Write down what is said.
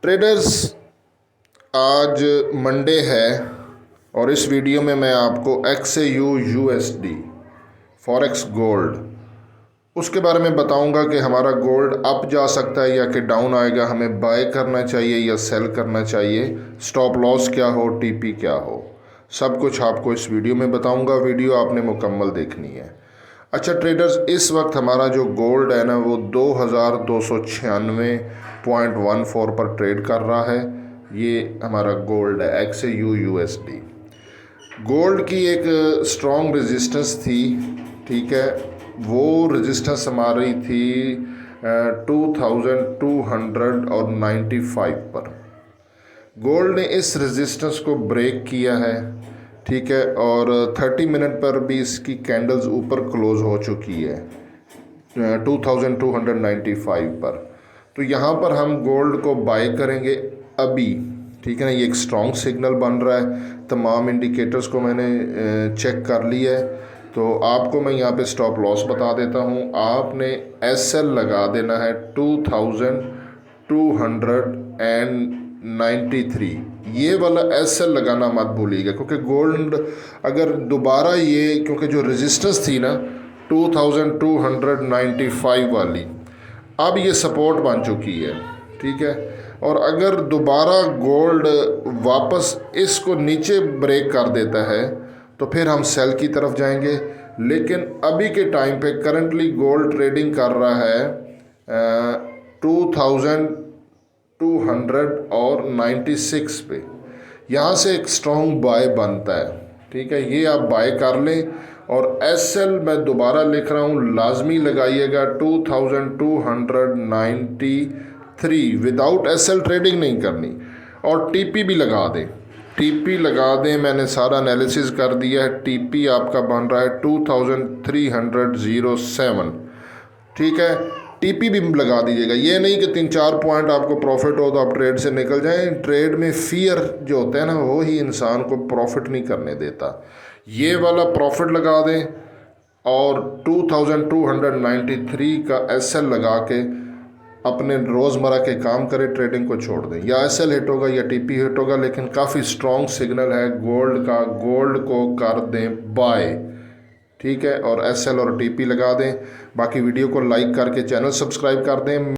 Traders, आज Monday है और इस वीडियो में मैं आपको XAU USD फॉरेक्स गोल्ड उसके बारे में बताऊंगा कि हमारा गोल्ड अप जा सकता है या कि डाउन आएगा, हमें बाय करना चाहिए या सेल करना चाहिए, स्टॉप लॉस क्या हो, टीपी क्या हो, सब कुछ आपको इस वीडियो में बताऊंगा। वीडियो आपने मुकम्मल देखनी है। अच्छा ट्रेडर्स, इस वक्त हमारा जो गोल्ड है ना वो 2296.14 पर ट्रेड कर रहा है। ये हमारा गोल्ड है XAU USD। गोल्ड की एक स्ट्रॉन्ग रेजिस्टेंस थी, ठीक है, वो रेजिस्टेंस हमारी थी 2295 पर। गोल्ड ने इस रेजिस्टेंस को ब्रेक किया है, ठीक है, और 30 मिनट पर भी इसकी कैंडल्स ऊपर क्लोज हो चुकी है 2295 पर। तो यहाँ पर हम गोल्ड को बाय करेंगे अभी, ठीक है ना। ये एक स्ट्रॉन्ग सिग्नल बन रहा है, तमाम इंडिकेटर्स को मैंने चेक कर लिया है। तो आपको मैं यहाँ पे स्टॉप लॉस बता देता हूँ। आपने SL लगा देना है 2293, ये वाला SL लगाना मत भूलिएगा, क्योंकि गोल्ड अगर दोबारा ये, क्योंकि जो रेजिस्टेंस थी ना 2295 वाली, अब ये सपोर्ट बन चुकी है, ठीक है। और अगर दोबारा गोल्ड वापस इसको नीचे ब्रेक कर देता है तो फिर हम सेल की तरफ जाएंगे। लेकिन अभी के टाइम पे करंटली गोल्ड ट्रेडिंग कर रहा है 2296 पे। यहाँ से एक स्ट्रॉन्ग बाय बनता है, ठीक है, ये आप बाय कर लें। और SL मैं दोबारा लिख रहा हूँ, लाजमी लगाइएगा 2293। विदाउट SL ट्रेडिंग नहीं करनी। और TP भी लगा दें, TP लगा दें, मैंने सारा एनालिसिस कर दिया है। TP आपका बन रहा है 2307, ठीक है। TP भी लगा दीजिएगा। ये नहीं कि 3-4 पॉइंट आपको प्रॉफिट हो तो आप ट्रेड से निकल जाएं। ट्रेड में फियर जो होता है ना, वो ही इंसान को प्रॉफिट नहीं करने देता। ये वाला प्रॉफिट लगा दें और 2293 का SL लगा के अपने रोज़मर्रा के काम करें, ट्रेडिंग को छोड़ दें। या SL हिट होगा या TP हिट होगा, लेकिन काफ़ी स्ट्रॉन्ग सिग्नल है गोल्ड का। गोल्ड को कर दें बाय, ठीक है, और SL और TP लगा दें। बाकी वीडियो को लाइक करके चैनल सब्सक्राइब कर दें।